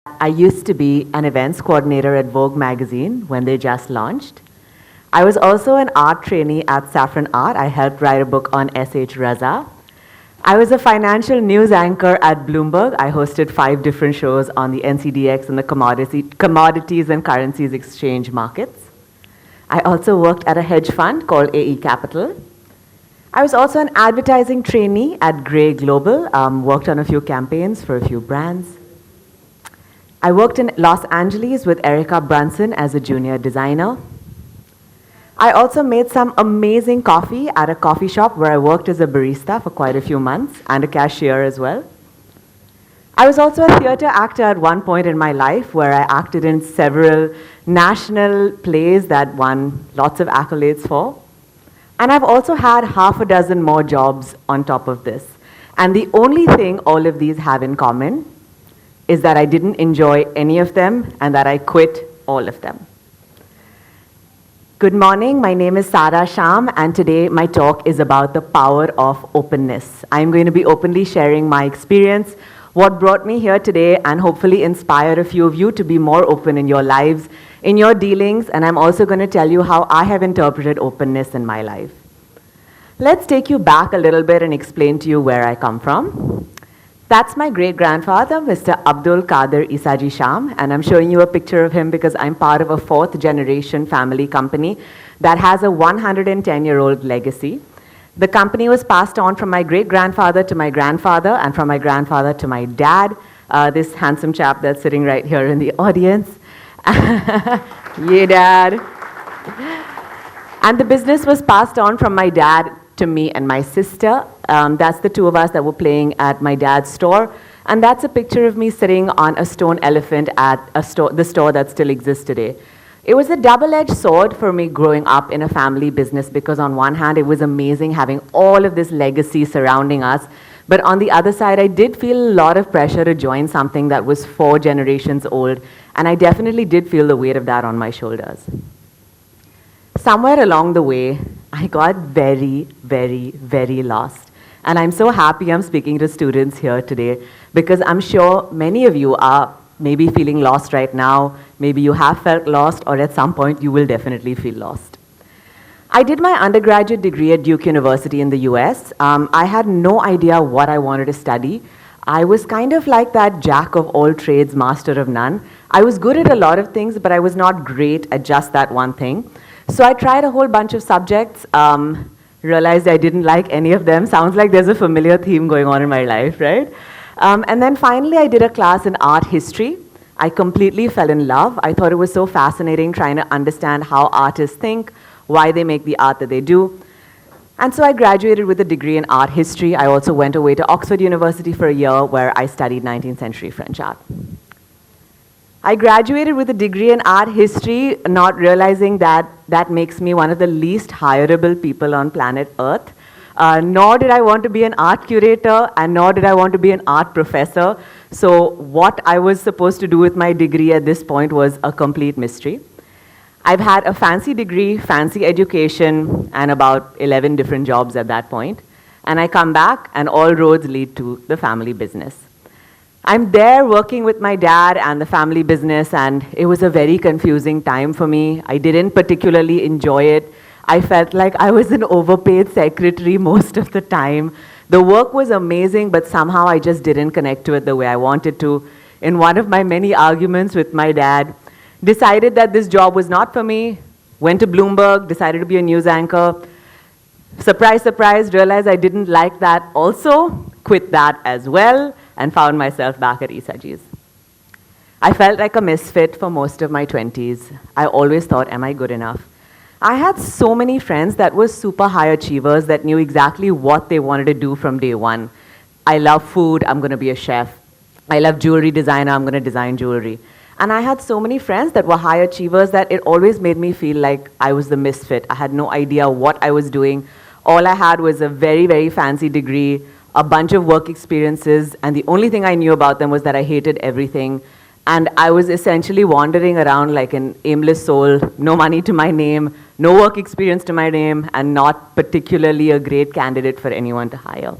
I used to be an events coordinator at Vogue magazine when they just launched. I was also an art trainee at Saffron Art. I helped write a book on S.H. Raza. I was a financial news anchor at Bloomberg. I hosted 5 different shows on the NCDX and the commodities and currencies exchange markets. I also worked at a hedge fund called AE Capital. I was also an advertising trainee at Grey Global, worked on a few campaigns for a few brands. I worked in Los Angeles with Erica Brunson as a junior designer. I also made some amazing coffee at a coffee shop where I worked as a barista for quite a few months and a cashier as well. I was also a theater actor at one point in my life where I acted in several national plays that won lots of accolades for. And I've also had half a dozen more jobs on top of this. And the only thing all of these have in common is that I didn't enjoy any of them and that I quit all of them. Good morning, my name is Sham, and today my talk is about the power of openness. I'm going to be openly sharing my experience, what brought me here today, and hopefully inspire a few of you to be more open in your lives, in your dealings, and I'm also going to tell you how I have interpreted openness in my life. Let's take you back a little bit and explain to you where I come from. That's my great-grandfather, Mr. Abdul Qadir Essajees Sham, and I'm showing you a picture of him because I'm part of a 4th-generation family company that has a 110-year-old legacy. The company was passed on from my great-grandfather to my grandfather, and from my grandfather to my dad, this handsome chap that's sitting right here in the audience. Yeah, Dad. And the business was passed on from my dad to me and my sister. That's the 2 of us that were playing at my dad's store. And that's a picture of me sitting on a stone elephant at the store that still exists today. It was a double-edged sword for me growing up in a family business because on one hand, it was amazing having all of this legacy surrounding us. But on the other side, I did feel a lot of pressure to join something that was 4 generations old. And I definitely did feel the weight of that on my shoulders. Somewhere along the way, I got very, very, very lost. And I'm so happy I'm speaking to students here today because I'm sure many of you are maybe feeling lost right now. Maybe you have felt lost, or at some point you will definitely feel lost. I did my undergraduate degree at Duke University in the US. I had no idea what I wanted to study. I was kind of like that jack of all trades, master of none. I was good at a lot of things, but I was not great at just that one thing. So I tried a whole bunch of subjects, realized I didn't like any of them. Sounds like there's a familiar theme going on in my life, right? And then finally I did a class in art history. I completely fell in love. I thought it was so fascinating trying to understand how artists think, why they make the art that they do. And so I graduated with a degree in art history. I also went away to Oxford University for a year where I studied 19th century French art. I graduated with a degree in art history, not realizing that that makes me one of the least hireable people on planet Earth. Nor did I want to be an art curator, and nor did I want to be an art professor. So what I was supposed to do with my degree at this point was a complete mystery. I've had a fancy degree, fancy education, and about 11 different jobs at that point. And I come back, and all roads lead to the family business. I'm there working with my dad and the family business, and it was a very confusing time for me. I didn't particularly enjoy it. I felt like I was an overpaid secretary most of the time. The work was amazing, but somehow I just didn't connect to it the way I wanted to. In one of my many arguments with my dad, decided that this job was not for me, went to Bloomberg, decided to be a news anchor. Surprise, surprise, realized I didn't like that also, quit that as well, and found myself back at Essajees. I felt like a misfit for most of my 20s. I always thought, am I good enough? I had so many friends that were super high achievers that knew exactly what they wanted to do from day one. I love food, I'm going to be a chef. I love jewelry designer, I'm going to design jewelry. And I had so many friends that were high achievers that it always made me feel like I was the misfit. I had no idea what I was doing. All I had was a very, very fancy degree, a bunch of work experiences, and the only thing I knew about them was that I hated everything. And I was essentially wandering around like an aimless soul, no money to my name, no work experience to my name, and not particularly a great candidate for anyone to hire.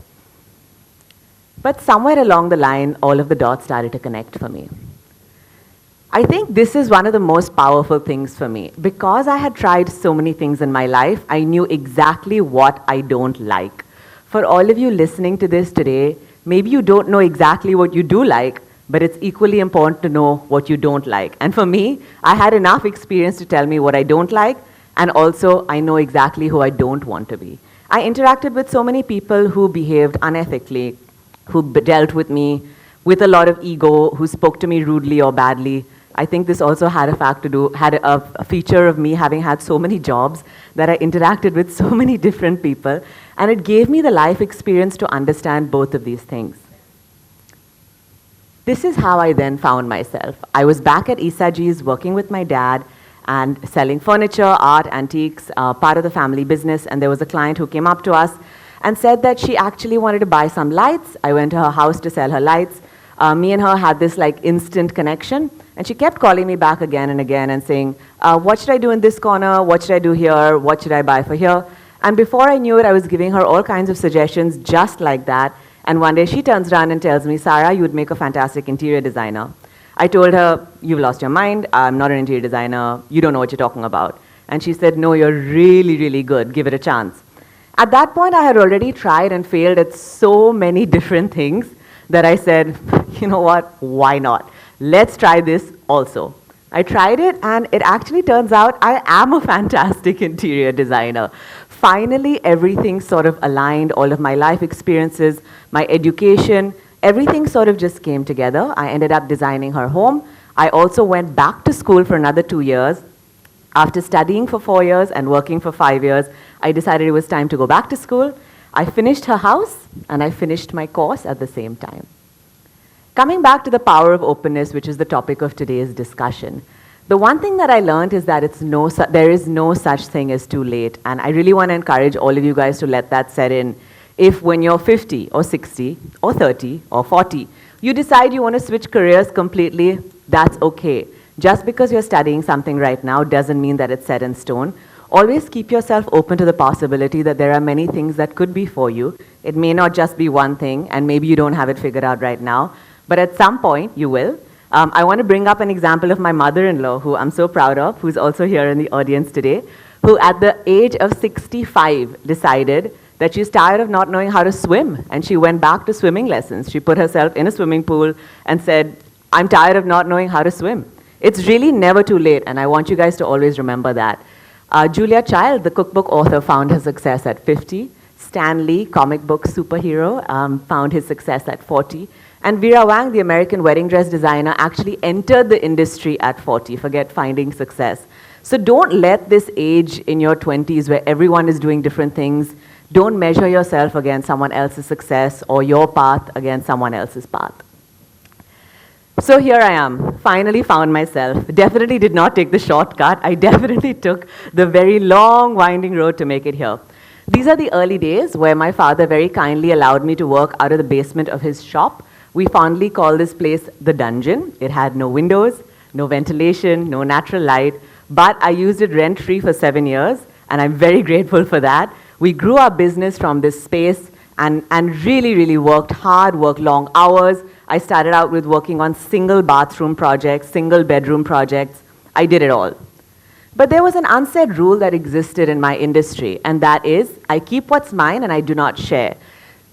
But somewhere along the line, all of the dots started to connect for me. I think this is one of the most powerful things for me. Because I had tried so many things in my life, I knew exactly what I don't like. For all of you listening to this today, maybe you don't know exactly what you do like, but it's equally important to know what you don't like. And for me, I had enough experience to tell me what I don't like, and also I know exactly who I don't want to be. I interacted with so many people who behaved unethically, who dealt with me with a lot of ego, who spoke to me rudely or badly. I think this also had a feature of me having had so many jobs that I interacted with so many different people, and it gave me the life experience to understand both of these things. This is how I then found myself. I was back at Essajees working with my dad and selling furniture, art, antiques, part of the family business, and there was a client who came up to us and said that she actually wanted to buy some lights. I went to her house to sell her lights. Me and her had this instant connection, and she kept calling me back again and again and saying, what should I do in this corner? What should I do here? What should I buy for here? And before I knew it, I was giving her all kinds of suggestions just like that. And one day she turns around and tells me, Sarah, you would make a fantastic interior designer. I told her, you've lost your mind. I'm not an interior designer. You don't know what you're talking about. And she said, no, you're really, really good. Give it a chance. At that point, I had already tried and failed at so many different things that I said, you know what, why not? Let's try this also. I tried it, and it actually turns out I am a fantastic interior designer. Finally, everything sort of aligned, all of my life experiences, my education, everything sort of just came together. I ended up designing her home. I also went back to school for another 2 years. After studying for 4 years and working for 5 years, I decided it was time to go back to school. I finished her house, and I finished my course at the same time. Coming back to the power of openness, which is the topic of today's discussion, the one thing that I learned is that there is no such thing as too late, and I really want to encourage all of you guys to let that set in. If when you're 50 or 60 or 30 or 40, you decide you want to switch careers completely, that's okay. Just because you're studying something right now doesn't mean that it's set in stone. Always keep yourself open to the possibility that there are many things that could be for you. It may not just be one thing, and maybe you don't have it figured out right now, but at some point you will. I want to bring up an example of my mother-in-law, who I'm so proud of, who's also here in the audience today, who at the age of 65 decided that she's tired of not knowing how to swim, and she went back to swimming lessons. She put herself in a swimming pool and said, I'm tired of not knowing how to swim. It's really never too late, and I want you guys to always remember that. Julia Child, the cookbook author, found her success at 50. Stan Lee, comic book superhero, found his success at 40. And Vera Wang, the American wedding dress designer, actually entered the industry at 40. Forget finding success. So don't let this age in your 20s where everyone is doing different things, don't measure yourself against someone else's success or your path against someone else's path. So here I am, finally found myself. Definitely did not take the shortcut. I definitely took the very long, winding road to make it here. These are the early days where my father very kindly allowed me to work out of the basement of his shop. We fondly call this place the dungeon. It had no windows, no ventilation, no natural light, but I used it rent-free for 7 years, and I'm very grateful for that. We grew our business from this space and really, really worked hard, worked long hours. I started out with working on single bathroom projects, single bedroom projects. I did it all. But there was an unsaid rule that existed in my industry, and that is, I keep what's mine and I do not share.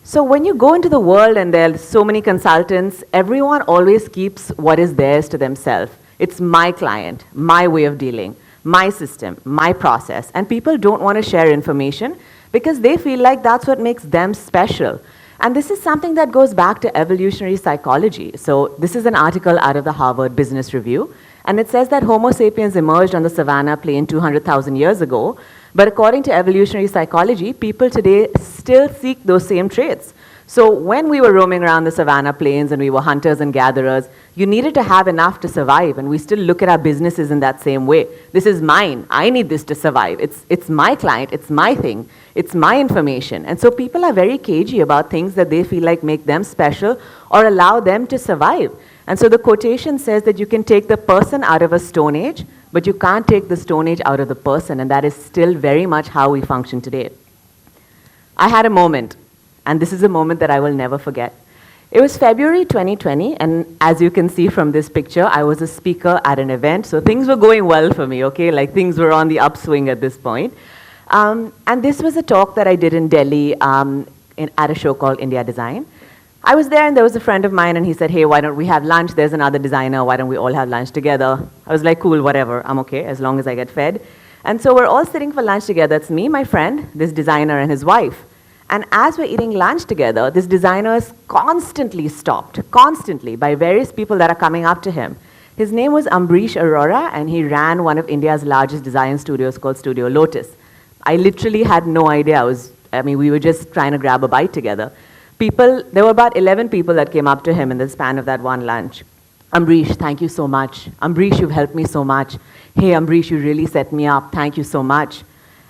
So when you go into the world and there are so many consultants, everyone always keeps what is theirs to themselves. It's my client, my way of dealing, my system, my process. And people don't want to share information because they feel like that's what makes them special. And this is something that goes back to evolutionary psychology. So this is an article out of the Harvard Business Review. And it says that Homo sapiens emerged on the savannah plain 200,000 years ago. But according to evolutionary psychology, people today still seek those same traits. So when we were roaming around the savannah plains and we were hunters and gatherers, you needed to have enough to survive. And we still look at our businesses in that same way. This is mine. I need this to survive. It's my client. It's my thing. It's my information. And so people are very cagey about things that they feel like make them special or allow them to survive. And so the quotation says that you can take the person out of a stone age, but you can't take the stone age out of the person. And that is still very much how we function today. I had a moment. And this is a moment that I will never forget. It was February 2020, and as you can see from this picture, I was a speaker at an event, so things were going well for me, okay? Like things were on the upswing at this point. And this was a talk that I did in Delhi at a show called India Design. I was there and there was a friend of mine and he said, hey, why don't we have lunch? There's another designer, why don't we all have lunch together? I was like, cool, whatever, I'm okay, as long as I get fed. And so we're all sitting for lunch together. It's me, my friend, this designer and his wife. And as we're eating lunch together, this designer is constantly stopped, constantly, by various people that are coming up to him. His name was Ambrish Arora, and he ran one of India's largest design studios called Studio Lotus. I literally had no idea. We were just trying to grab a bite together. There were about 11 people that came up to him in the span of that one lunch. Ambrish, thank you so much. Ambrish, you've helped me so much. Hey, Ambrish, you really set me up. Thank you so much.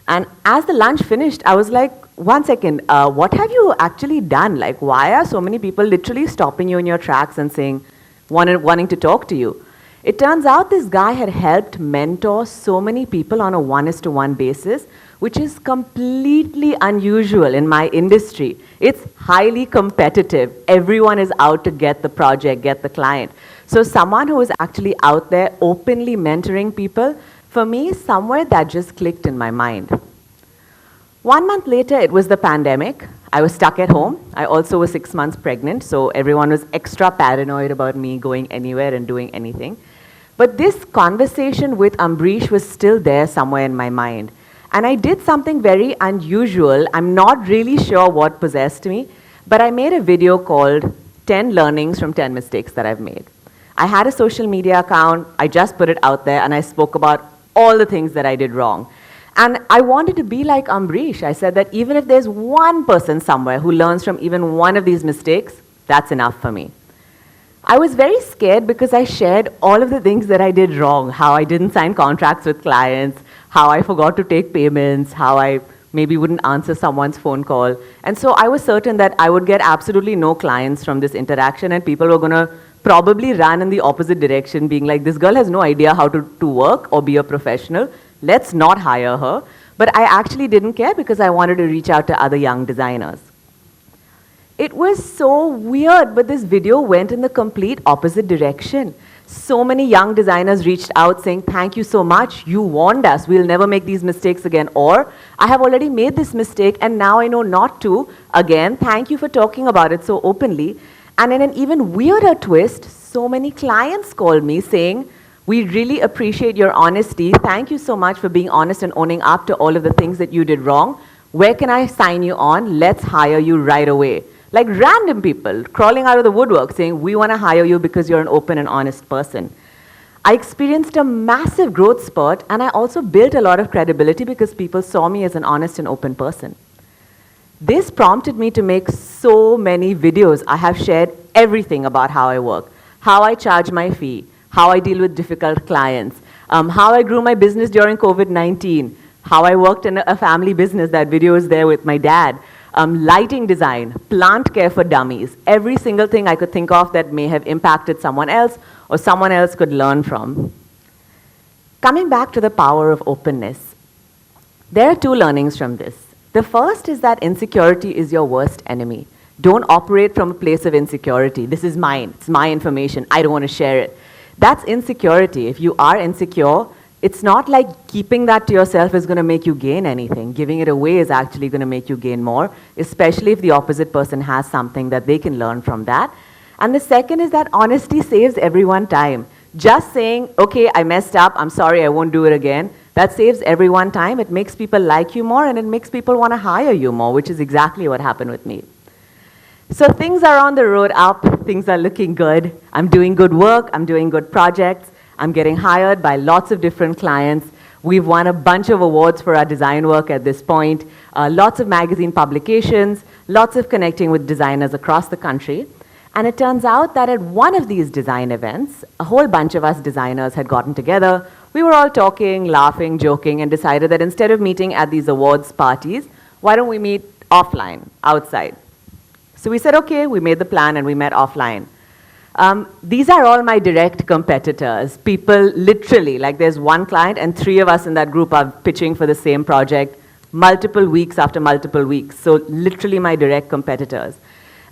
And as the lunch finished, I was like, one second, what have you actually done? Like, why are so many people literally stopping you in your tracks and saying, wanting to talk to you? It turns out this guy had helped mentor so many people on a 1:1 basis, which is completely unusual in my industry. It's highly competitive. Everyone is out to get the project, get the client. So someone who is actually out there openly mentoring people, for me, somewhere that just clicked in my mind. 1 month later, it was the pandemic. I was stuck at home. I also was 6 months pregnant, so everyone was extra paranoid about me going anywhere and doing anything. But this conversation with Ambrish was still there somewhere in my mind. And I did something very unusual. I'm not really sure what possessed me, but I made a video called 10 Learnings from 10 Mistakes That I've Made. I had a social media account. I just put it out there, and I spoke about all the things that I did wrong. And I wanted to be like Ambrish. I said that even if there's one person somewhere who learns from even one of these mistakes, that's enough for me. I was very scared because I shared all of the things that I did wrong, how I didn't sign contracts with clients, how I forgot to take payments, how I maybe wouldn't answer someone's phone call. And so I was certain that I would get absolutely no clients from this interaction, and people were going to probably run in the opposite direction, being like, this girl has no idea how to work or be a professional. Let's not hire her. But I actually didn't care because I wanted to reach out to other young designers. It was so weird, but this video went in the complete opposite direction. So many young designers reached out saying, thank you so much, you warned us, we'll never make these mistakes again. Or, I have already made this mistake and now I know not to. Again, thank you for talking about it so openly. And in an even weirder twist, so many clients called me saying, we really appreciate your honesty. Thank you so much for being honest and owning up to all of the things that you did wrong. Where can I sign you on? Let's hire you right away. Like random people crawling out of the woodwork saying, we want to hire you because you're an open and honest person. I experienced a massive growth spurt, and I also built a lot of credibility because people saw me as an honest and open person. This prompted me to make so many videos. I have shared everything about how I work, how I charge my fee, how I deal with difficult clients, how I grew my business during COVID-19, how I worked in a family business. That video is there with my dad. Lighting design, plant care for dummies, every single thing I could think of that may have impacted someone else or someone else could learn from. Coming back to the power of openness, there are two learnings from this. The first is that insecurity is your worst enemy. Don't operate from a place of insecurity. This is mine, it's my information, I don't want to share it. That's insecurity. If you are insecure, it's not like keeping that to yourself is going to make you gain anything. Giving it away is actually going to make you gain more, especially if the opposite person has something that they can learn from that. And the second is that honesty saves everyone time. Just saying, okay, I messed up, I'm sorry, I won't do it again, that saves everyone time. It makes people like you more, and it makes people want to hire you more, which is exactly what happened with me. So things are on the road up, things are looking good. I'm doing good work, I'm doing good projects. I'm getting hired by lots of different clients. We've won a bunch of awards for our design work at this point, lots of magazine publications, lots of connecting with designers across the country. And it turns out that at one of these design events, a whole bunch of us designers had gotten together. We were all talking, laughing, joking, and decided that instead of meeting at these awards parties, why don't we meet offline, outside? So we said, okay, we made the plan and we met offline. These are all my direct competitors. People literally, like there's one client and 3 of us in that group are pitching for the same project multiple weeks after multiple weeks. So literally my direct competitors.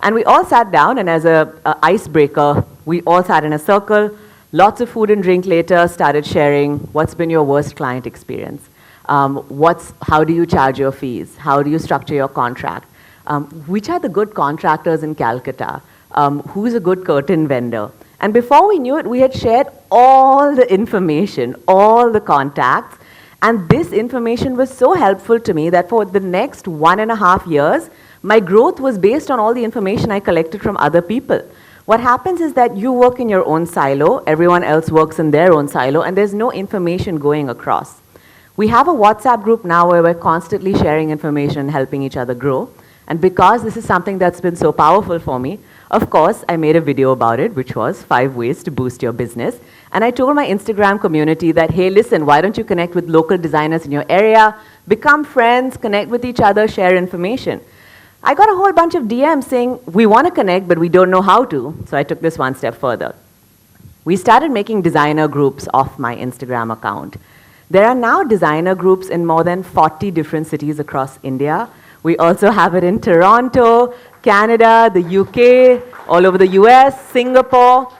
And we all sat down, and as a icebreaker, we all sat in a circle, lots of food and drink later, started sharing what's been your worst client experience. How do you charge your fees? How do you structure your contract? Which are the good contractors in Calcutta? Who's a good curtain vendor? And before we knew it, we had shared all the information, all the contacts, and this information was so helpful to me that for the next 1.5 years, my growth was based on all the information I collected from other people. What happens is that you work in your own silo, everyone else works in their own silo, and there's no information going across. We have a WhatsApp group now where we're constantly sharing information and helping each other grow. And because this is something that's been so powerful for me, of course, I made a video about it, which was 5 ways to boost your business. And I told my Instagram community that, hey, listen, why don't you connect with local designers in your area, become friends, connect with each other, share information. I got a whole bunch of DMs saying, we want to connect, but we don't know how to. So I took this one step further. We started making designer groups off my Instagram account. There are now designer groups in more than 40 different cities across India. We also have it in Toronto, Canada, the UK, all over the US, Singapore.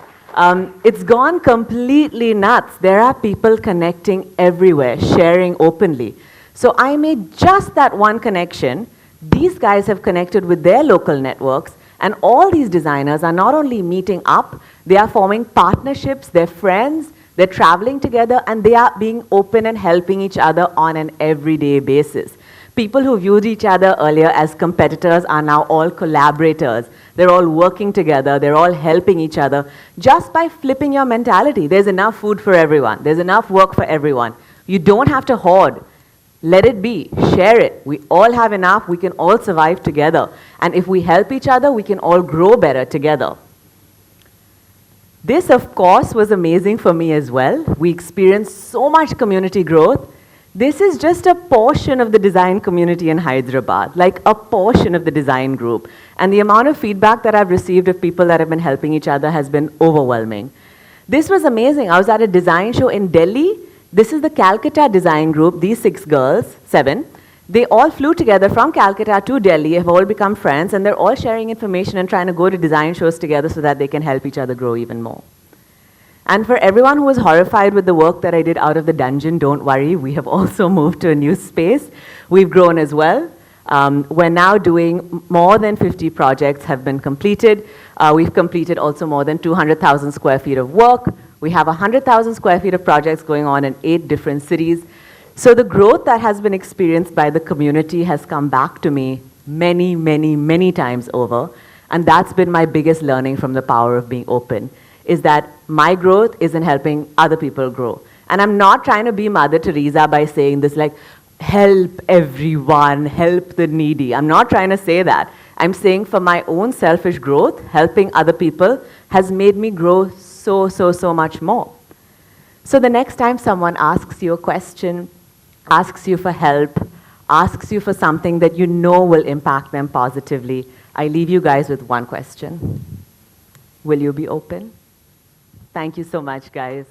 It's gone completely nuts. There are people connecting everywhere, sharing openly. So I made just that one connection. These guys have connected with their local networks, and all these designers are not only meeting up, they are forming partnerships, they're friends, they're traveling together, and they are being open and helping each other on an everyday basis. People who viewed each other earlier as competitors are now all collaborators. They're all working together, they're all helping each other just by flipping your mentality. There's enough food for everyone, there's enough work for everyone. You don't have to hoard. Let it be, share it. We all have enough, we can all survive together. And if we help each other, we can all grow better together. This, of course, was amazing for me as well. We experienced so much community growth. This is just a portion of the design community in Hyderabad, like a portion of the design group. And the amount of feedback that I've received of people that have been helping each other has been overwhelming. This was amazing. I was at a design show in Delhi. This is the Calcutta design group, these 6 girls, 7. They all flew together from Calcutta to Delhi, have all become friends, and they're all sharing information and trying to go to design shows together so that they can help each other grow even more. And for everyone who was horrified with the work that I did out of the dungeon, don't worry, we have also moved to a new space. We've grown as well. We're now doing more than 50 projects have been completed. We've completed also more than 200,000 square feet of work. We have 100,000 square feet of projects going on in 8 different cities. So the growth that has been experienced by the community has come back to me many, many, many times over. And that's been my biggest learning from the power of being open, is that my growth isn't helping other people grow. And I'm not trying to be Mother Teresa by saying this like, help everyone, help the needy. I'm not trying to say that. I'm saying for my own selfish growth, helping other people has made me grow so much more. So the next time someone asks you a question, asks you for help, asks you for something that you know will impact them positively, I leave you guys with one question. Will you be open? Thank you so much, guys.